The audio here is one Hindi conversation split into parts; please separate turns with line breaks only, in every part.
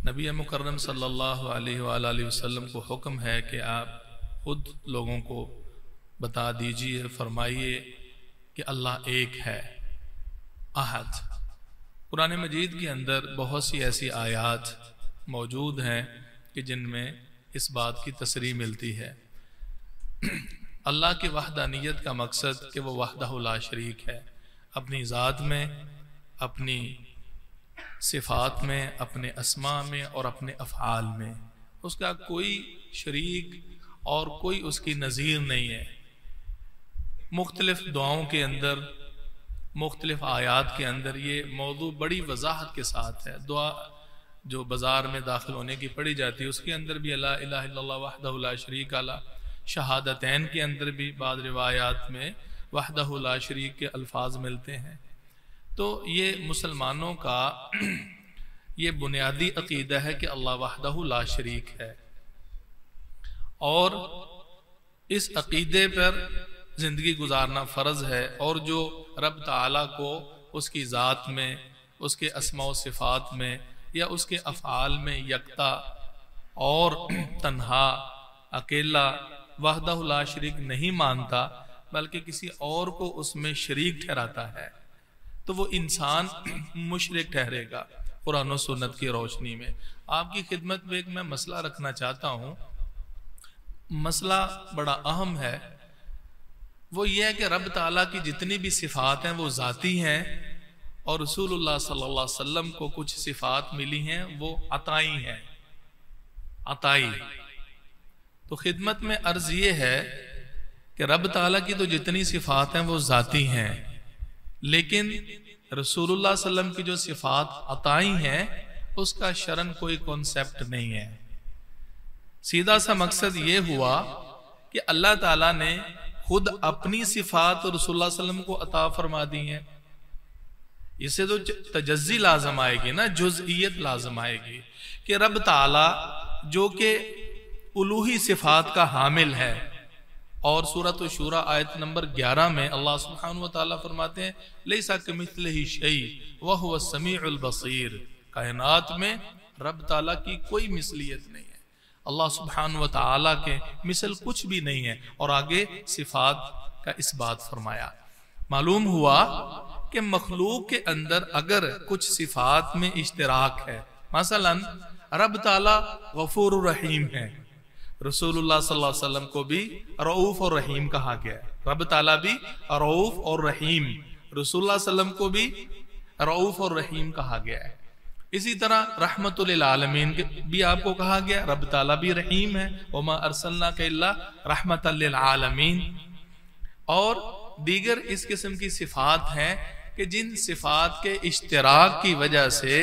नबी मुकर्रम सल्लल्लाहु अलैहि वसल्लम को हुक्म है कि आप खुद लोगों को बता दीजिए, फरमाइए कि अल्लाह एक है, अहद। कुरान मजीद के अंदर बहुत सी ऐसी आयात मौजूद हैं कि जिनमें इस बात की तसरीह मिलती है। अल्लाह की वहदानियत का मकसद कि वो वहदहु ला शरीक है, अपनी ज़ात में, अपनी सिफ़ात में, अपने अस्मा में और अपने अफ़आल में उसका कोई शरीक और कोई उसकी नज़ीर नहीं है। मुख्तलिफ दुआओं के अंदर, मुख्तलिफ आयात के अंदर ये मौजू बड़ी वजाहत के साथ है। दुआ जो बाज़ार में दाखिल होने की पढ़ी जाती है उसके अंदर भी ला इलाहा इल्लल्लाह वहदहु ला शरीक ला, शहादतैन के अंदर भी बाद रिवायात में वहदहु ला शरीक के अल्फाज मिलते हैं। तो ये मुसलमानों का ये बुनियादी अकीदा है कि अल्लाह वहदहु ला शरीक है, और इस अकीदे पर जिंदगी गुजारना फ़र्ज है। और जो रब ताला को उसकी ज़ात में, उसके अस्मा व सिफ़ात में या उसके अफ़आल में यकता और तन्हा, अकेला, वहदहु ला शरीक नहीं मानता, बल्कि किसी और को उसमें शरीक ठहराता है, तो वो इंसान मुशरिक ठहरेगा कुरान और सुन्नत की रोशनी में। आपकी खिदमत में एक मैं मसला रखना चाहता हूँ। मसला बड़ा अहम है। वो ये है कि रब ताला की जितनी भी सिफात हैं वो ज़ाती हैं, और रसूलुल्लाह सल्लल्लाहु अलैहि वसल्लम को कुछ सिफात मिली हैं वो अताई हैं, अताई। तो खिदमत में अर्ज ये है कि रब ताला की तो जितनी सिफात हैं वो ज़ाती हैं, लेकिन रसूलुल्लाह सल्लल्लाहु अलैहि वसल्लम की जो सिफात अताई हैं उसका शरन कोई कॉन्सेप्ट नहीं है। सीधा सा मकसद ये हुआ कि अल्लाह ताला ने खुद अपनी सिफात रसूलुल्लाह सल्लल्लाहु अलैहि वसल्लम को अता फरमा दी हैं। इससे तो तजज़्ज़ी लाज़म आएगी ना, जुज़इयत लाज़म आएगी कि रब ताला जो कि उलूही सिफात का हामिल है। और सूरत शूरा आयत नंबर 11 में अल्लाह सुब्हानहु व तआला फरमाते हैं लैसा कमिस्लिही शै व हुवा समीउल बसीर। कायनात में रब ताला की कोई मिसलियत नहीं है, अल्लाह सुब्हानहु व तआला के मिसल कुछ भी नहीं है। और आगे सिफात का इस बात फरमाया। मालूम हुआ कि मखलूक के अंदर अगर कुछ सिफात में इश्तिराक है, मसलन रब ताला गफूर रहीम है, रसूलुल्लाह सल्लल्लाहु अलैहि वसल्लम को भी रऊफ और रहीम कहा गया है। रब ताला भी रऊफ और रहीम, रसूलुल्लाह सल्लल्लाहु अलैहि वसल्लम को भी रऊफ और रहीम कहा गया है। इसी तरह रहमतुल लिल आलमीन भी आपको कहा गया, रब ताला भी रहीम है, वमा अरसलनाका इल्ला रहमतल लिल आलमीन। और दीगर इस किस्म की सिफात हैं कि जिन सिफात के इश्तिराक की वजह से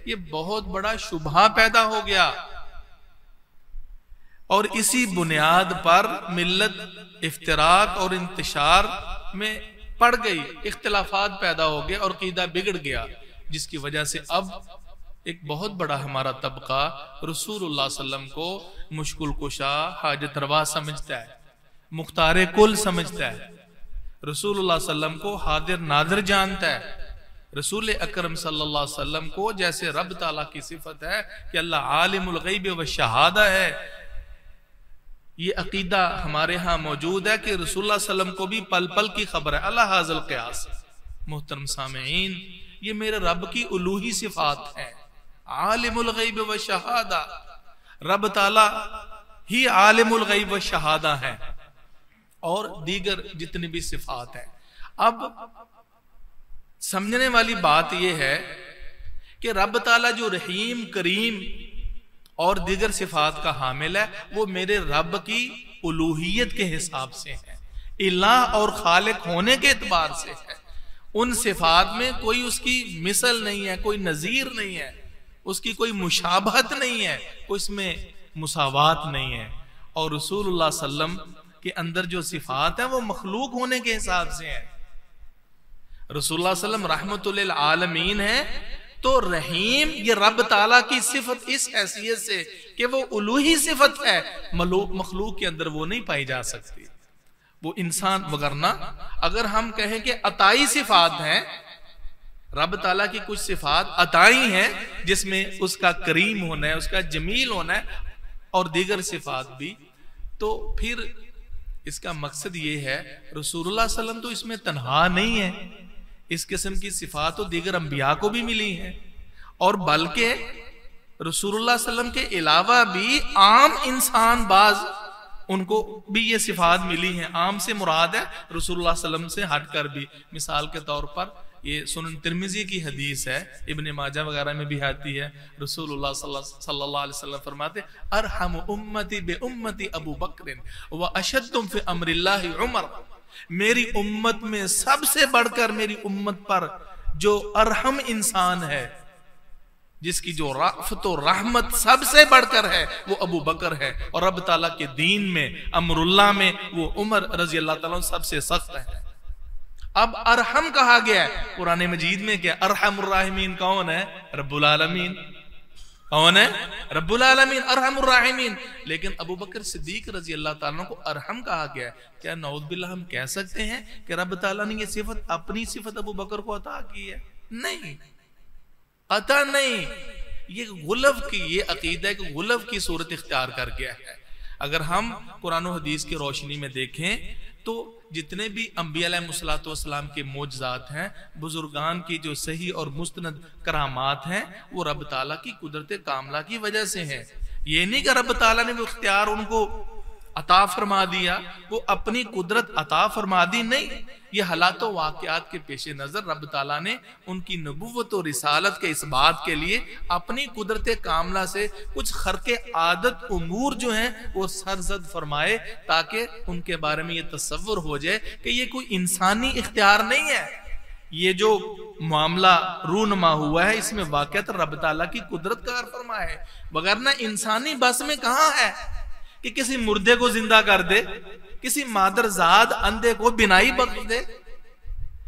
ये बहुत बड़ा शुबहा पैदा हो गया, और इसी बुनियाद पर मिल्लत इफ्तिराक और इंतशार में पड़ गई, इख्तिलाफात पैदा हो गए और कीदा बिगड़ गया, जिसकी वजह से अब एक बहुत बड़ा हमारा तबका रसूलुल्लाह सल्लल्लाहु अलैहि वसल्लम को मुश्किल कुशा, हाजत रवा समझता है, मुख्तारे कुल समझता है, रसूलुल्लाह सल्लल्लाहु अलैहि वसल्लम को हादिर नादिर जानता है। रसूल अकरम सल्लल्लाहु अलैहि वसल्लम को जैसे रब ताला की सिफत है कि अल्लाह आलिमुल गैब व शहादा है, ये अकीदा हमारे यहाँ मौजूद है कि रसूलुल्लाह सल्लल्लाहु अलैहि वसल्लम को भी पल पल की खबर है। अल्लाह हाज़िल क़ियास। मोहतरम सामीईन, ये मेरे रब की उलूही सिफात है, आलिमुल गैब व शहादा। रब ताला ही आलिमुल गैब व शहादा है, और दीगर जितनी भी सिफात है। अब समझने वाली बात यह है कि रब ताला जो रहीम, करीम और दीगर सिफात का हामिल है, वो मेरे रब की उलूहियत के हिसाब से है, इलाह और खालिक होने के एतबार से है। उन सिफात में कोई उसकी मिसल नहीं है, कोई नजीर नहीं है, उसकी कोई मुशाबहत नहीं है, कोई इसमें मुसावात नहीं है। और रसूलुल्लाह सल्लल्लाहु अलैहि वसल्लम के अंदर जो सिफात है वो मखलूक होने के हिसाब से है। रसूलुल्लाह सल्लल्लाहु अलैहि वसल्लम रहमतुल लिल आलमीन है, तो रहीम ये रब ताला की सिफत इस हैसियत से कि वो उलूही सिफत है, मखलूक के अंदर वो नहीं पाई जा सकती, वो इंसान। वगरना अगर हम कहें कि अताई सिफात हैं रब ताला की कुछ सिफात अताई हैं जिसमें उसका करीम होना है, उसका जमील होना है, और दीगर सिफात भी। तो फिर इसका मकसद ये है, रसूलुल्लाह सल्लल्लाहु अलैहि वसल्लम तो इसमें तन्हा नहीं है, इस किस्म की सिफात तो दीगर अंबिया को भी मिली हैं, और बल्कि रसूलुल्लाह सल्लल्लाहु अलैहि वसल्लम के अलावा भी आम इंसान बाज उनको भी ये सिफात मिली हैं। आम से मुराद है रसूलुल्लाह सल्लल्लाहु अलैहि वसल्लम से हटकर भी। मिसाल के तौर पर ये सुनन तिर्मिजी की हदीस है, इब्ने माजा वगैरह में भी आती है। रसूलुल्लाह सल्लल्लाहु अलैहि वसल्लम फरमाते, अरहम उम्मती बे उम्मती अबू बकर व अशद्दुम फी अम्रिल्लाहि उमर। मेरी उम्मत में सबसे बढ़कर मेरी उम्मत पर जो अरहम इंसान है, जिसकी जो राफत और रहमत सबसे बढ़कर है, वो अबू बकर है, और रब ताला के दीन में अमरुल्लाह में वो उमर रजी अल्लाह ताला सबसे सख्त है। अब अरहम कहा गया है कुरान मजीद में, क्या अरहमुर राहिमीन कौन है? रब्बुल आलमीन। कौन है? रब्बुल आलमीन, अरहमुर राहिमीन। लेकिन अबू बकर सिद्दीक रजी अल्लाह ताला को अरहम कहा गया है। क्या नऊज़ बिल्लाह हम कह सकते हैं कि रब ताला ने ये सिफत, अपनी सिफत अबू बकर को अता की है? नहीं, अता नहीं। ये गुलव की, ये अकीदा कि गुलव की सूरत इख्तियार कर गया है। अगर हम कुरान और हदीस की रोशनी में देखें तो जितने भी अंबिया अलैहिस्सलाम के मोजज़ात हैं, बुजुर्गान की जो सही और मुस्तनद करामात हैं, वो रब ताला की कुदरत कामला की वजह से है। ये नहीं कि रब ताला ने वो इख्तियार उनको अता फरमा दिया, वो अपनी कुदरत अता फरमा दी, नहीं। ये हालात व वाक़यात के पेश नजर रब ताला ने उनकी नबुव्वत और रिसालत के इस बात के लिए अपनी कुदरत कामला से कुछ खर्के आदत उमूर जो हैं वो सरजद फरमाए, ताकि उनके बारे में ये तसव्वुर हो जाए कि ये कोई इंसानी इख्तियार नहीं है। ये जो मामला रूनमा हुआ है, इसमें वाक़अत रब ताला की कुदरत कार फरमा है, वगरना इंसानी बस में कहाँ है कि किसी मुर्दे को जिंदा कर दे, किसी मादरजाद अंधे को बिनाई बख्श दे।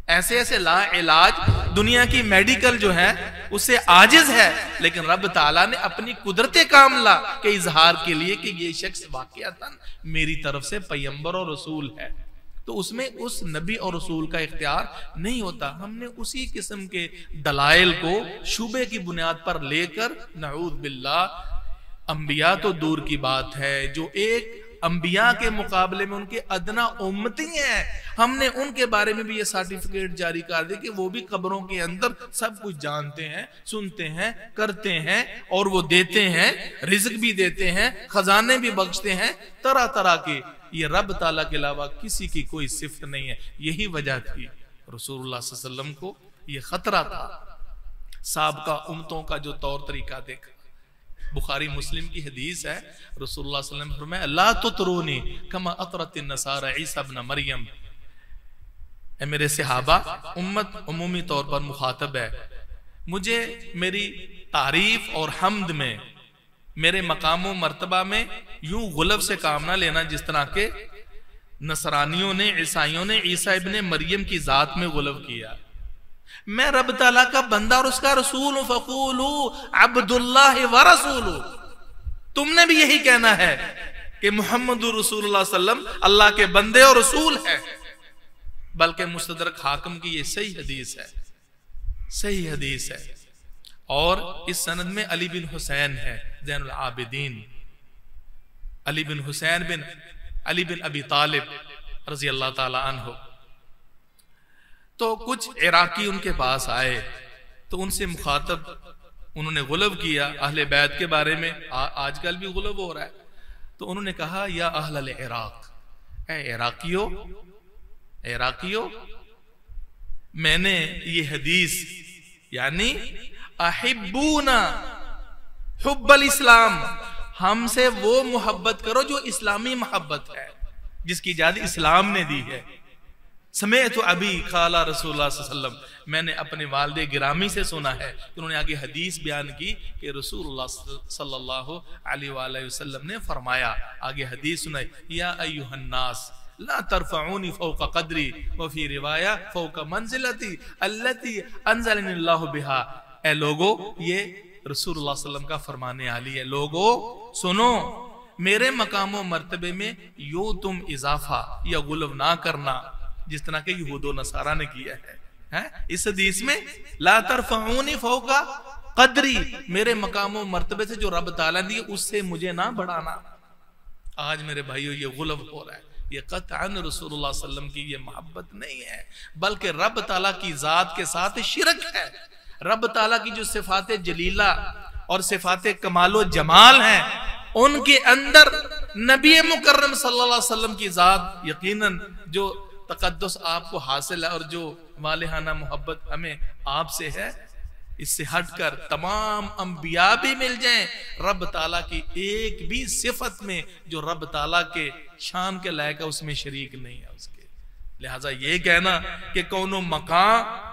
ऐसे ऐसे ला इलाज दुनिया की मेडिकल जो है उससे आजिज है, लेकिन रब ताला ने अपनी कुदरत कामला के इजहार के लिए कि ये शख्स वाकईतन मेरी तरफ से पैगंबर और रसूल है, तो उसमें उस नबी और रसूल का इख्तियार नहीं होता। हमने उसी किस्म के दलाइल को शुबे की बुनियाद पर लेकर, नऊज़ बिल्लाह, अंबिया तो दूर की बात है, जो एक अंबिया के मुकाबले में उनके अदना उम्मती हैं, हमने उनके बारे में भी ये सर्टिफिकेट जारी कर दिया कि वो भी कब्रों के अंदर सब कुछ जानते हैं, सुनते हैं, करते हैं, और वो देते हैं, रिज़्क भी देते हैं, खजाने भी बख्शते हैं, तरह तरह के। ये रब ताला के अलावा किसी की कोई सिफत नहीं है। यही वजह थी रसूलुल्लाह सल्लल्लाहु अलैहि वसल्लम को ये खतरा था। साबका उम्मतों का जो तौर तरीका देखा, बुखारी मुस्लिम की हदीस है, रसूलुल्लाह सल्लल्लाहु अलैहि वसल्लम फरमाया, ला तुतरूनी कमा अतरतिन नसारा ईसा इब्न मरियम। ए मेरे सहाबा, उम्मत उमूमी तौर पर मुखातब है, मुझे मेरी तारीफ और हम्द में, मेरे मकामो मर्तबा में यूं गुलब से काम ना लेना जिस तरह के नसरानियों ने, ईसाइयों ने ईसा इब्न मरियम की जात में गुलब किया। मैं रब ताला का बंदा और उसका रसूल हूं, फकूलू अब्दुल्लाह व रसूलू। तुमने भी यही कहना है कि मुहम्मदुर रसूलुल्लाह सल्लल्लाहु अलैहि वसल्लम अल्लाह के बंदे और रसूल है। बल्कि मुस्तदरक हाकिम की ये सही हदीस है, सही हदीस है, और इस सनद में अली बिन हुसैन है, ज़ैनुल आबिदीन, अली बिन हुसैन बिन अली बिन अबी तालिब रज़ी अल्लाह ताला अन्हु। तो कुछ इराकी उनके पास आए, तो उनसे मुखातब उन्होंने गुलब किया अहले बैत के बारे में। आजकल भी गुलब हो रहा है। तो उन्होंने कहा, या अहल इराक, ए इराकियो, इराकियो, मैंने ये हदीस यानी अहिब्बूना हुब्बल इस्लाम, हमसे वो मोहब्बत करो जो इस्लामी मोहब्बत है, जिसकी इजाज़त इस्लाम ने दी है। समेत अभी खाला रसूलुल्लाह सल्लल्लाहु अलैहि वसल्लम, मैंने अपने वालिद गिरामी से सुना है। उन्होंने आगे हदीस बयान की कि रसूलुल्लाह सल्लल्लाहु अलैहि वसल्लम ने फरमाया, आगे हदीस सुनाई, या अय्युहन्नास ला तरफऊनी फौका कदरी व फी रिवाया फौका मंजिलती अल्लती अंज़लनिल्लाहु बिहा। ए लोगो, ये रसूलुल्लाह सल्लल्लाहु अलैहि वसल्लम का फरमाने आली है, लोगो सुनो, मेरे मकामो मर्तबे में यो तुम इजाफा या गुलब ना करना जिस तरह के यहूद व नसारा ने किया है। है इस हदीस में, ला तरफऊनी फौका कदरी, मेरे मकामो मर्तबे से जो रब ताला दिए उससे मुझे ना बढ़ाना। आज मेरे भाइयों ये गुलब हो रहा है, ये कतअन रसूलुल्लाह सल्लल्लाहु अलैहि वसल्लम की ये मोहब्बत नहीं है, बल्कि रब ताला की जात के साथ शिरक है। रब ताला की जो सिफात जलीला और सिफात कमालो जमाल हैं, उनके अंदर नबी मुकर्रम सल्लल्लाहु अलैहि वसल्लम की जात, यकीनन जो तकद्दुस आपको हासिल है और जो वालिहाना मोहब्बत हमें आपसे है, इससे हटकर तमाम अंबिया भी मिल जाएं, रब ताला की एक भी सिफत में जो रब ताला के शान के लायक है उसमें शरीक नहीं है उसके। लिहाजा ये कहना कि कौनो मकाम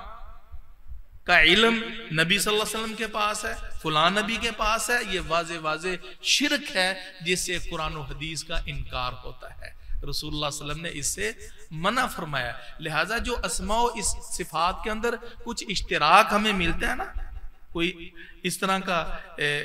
का इल्म नबी सल्लल्लाहु अलैहि वसल्लम के पास है, फुलां नबी के पास है, ये वाजे वाजे शिरक है जिससे कुरान और हदीस का इनकार होता है। रसूलुल्लाह सल्लल्लाहु अलैहि वसल्लम ने इससे मना फरमाया। लिहाजा जो अस्मा व इस सिफात के अंदर कुछ इश्तिराक हमें मिलता है ना, कोई इस तरह का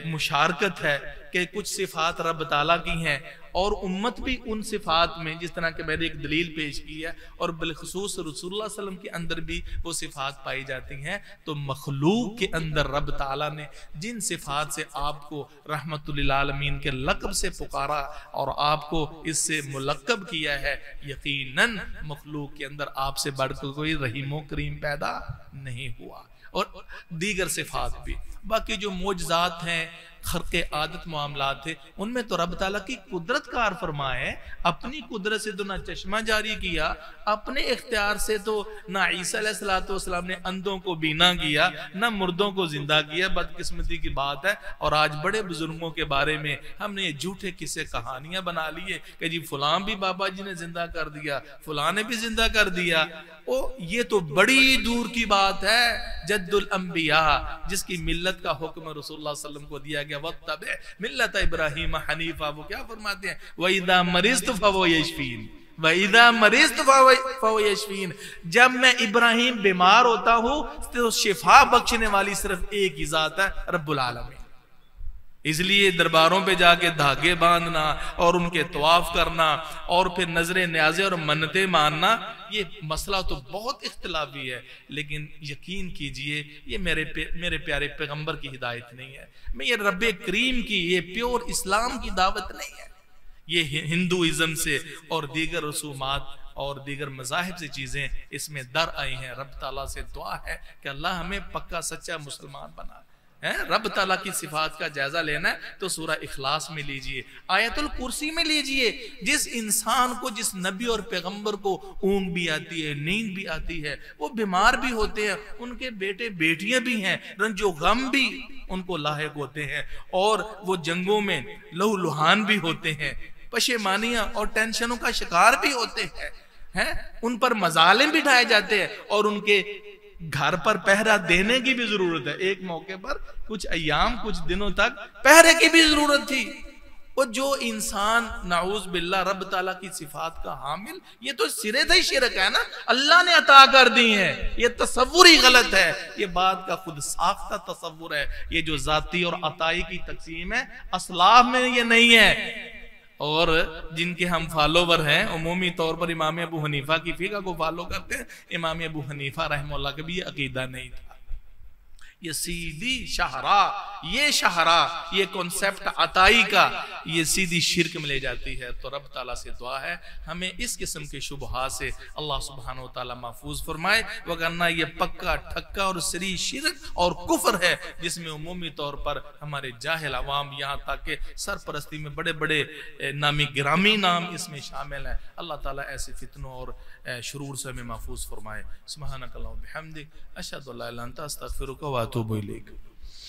मुशारकत है कि कुछ सिफात रब ताला की हैं और उम्मत भी उन सिफात में, जिस तरह के मैंने एक दलील पेश की है, और बिलखुसूस रसूलुल्लाह सल्लल्लाहु अलैहि वसल्लम के अंदर भी वो सिफात पाई जाती हैं, तो मखलूक के अंदर रब ताला ने जिन सिफात से आपको रहमतुल लिल आलमीन के लक़ब से पुकारा और आपको इससे मुलक़ब किया है, यकीनन मखलूक के अंदर आपसे बढ़कर कोई रहीम करीम पैदा नहीं हुआ। और दीगर सिफात भी, बाकी जो मोजज़ात हैं, खर्क़े आदत मामलात थे, उनमें तो रब ताला की कुदरत कार फरमाए, अपनी कुदरत से तो ना चश्मा जारी किया, अपने इख्तियार से तो ना ईसा अलैहिस्सलातु वस्सलाम ने अंधों को बीना किया, ना मुर्दों को जिंदा किया। बदकिस्मती की बात है, और आज बड़े बुजुर्गों के बारे में हमने ये झूठे किस्से कहानियां बना लिए कि जी फुलां भी बाबा जी ने जिंदा कर दिया, फुलां ने भी जिंदा कर दिया। ओ ये तो बड़ी दूर की बात है। जद्दुल अंबिया, जिसकी मिल्लत का हुक्म रसूलुल्लाह सल्लल्लाहु अलैहि वसल्लम को दिया गया, वत्तबे मिल्लत इब्राहीम हनीफा, वो क्या फरमाते हैं, वइदा मरिज़्तु फहुव यशफीन, वइदा मरिज़्तु फहुव यशफीन, जब मैं इब्राहीम बीमार होता हूँ तो शिफा बख्शने वाली सिर्फ एक ही जात है, रब्बुल आलमीन। इसलिए दरबारों पे जाके धागे बांधना और उनके तवाफ करना और फिर नजरे न्याज़े और मन्नतें मानना, ये मसला तो बहुत इख्तिलाफी है, लेकिन यकीन कीजिए ये मेरे प्यारे पैगंबर की हिदायत नहीं है, मैं ये रब्बे करीम की, ये प्योर इस्लाम की दावत नहीं है। ये हिंदुइज्म से और दीगर रसूमात और दीगर मज़ाहिब से चीजें इसमें दर आई हैं। रब ताला से दुआ है कि अल्लाह हमें पक्का सच्चा मुसलमान बना है। रब ताला की सिफात का जायजा लेना है तो सूरह इखलास में लीजिए, आयतुल कुर्सी में लीजिए। जिस इंसान को, जिस नबी और पैगंबर को ऊँग भी आती है, नींद भी आती है, वो बीमार भी होते हैं, उनके बेटे बेटियां भी हैं, रंजो गम भी उनको लाहिक होते हैं, और वो जंगों में लहूलुहान भी होते हैं, पशेमानियां और टेंशनों का शिकार भी होते हैं, उन पर मजालिम भी ढाए जाते हैं, और उनके घर पर पहरा देने की भी जरूरत है। एक मौके पर कुछ अय्याम, कुछ दिनों तक पहरे की भी जरूरत थी। और जो इंसान नाऊज बिल्ला रब ताला की सिफात का हामिल, ये तो सिरे से शिरक है ना, अल्लाह ने अता कर दी है, ये तसव्वुर ही गलत है, ये बात का खुद साख्ता तसव्वुर है। ये जो जाती और अताई की तकसीम है, असलाफ में ये नहीं है। और जिनके हम फॉलोवर हैं, उमूमी तौर पर इमाम अबू हनीफा की फ़िक़्ह को फॉलो करते हैं, इमाम अबू हनीफा रहमहुल्लाह का भी ये अकीदा नहीं था। ये सीधी शाहरा, ये शाहरा, ये कॉन्सेप्ट अताई का, ये सीधी शिर्क में ले जाती है। तो रब ताला से दुआ है हमें इस किस्म के शुबहात से अल्लाह सुब्हानहू व तआला महफूज फरमाए, वरना ये पक्का ठक्का और सरी शिर्क और कुफ्र है, जिसमें उमूमी तौर पर हमारे जाहिल अवाम, यहाँ तक के सरपरस्ती में बड़े बड़े नामी गिरामी नाम इसमें शामिल हैं। अल्लाह ताला ऐसे फितनों और शुरूर से हमें महफूज फरमाए। सुब्हानक अल्लाहुम्मा व बिहम्दिक, अशहदु अल्ला इलाहा इल्ला अंता, अस्तगफिरुका व अतूबु इलैक।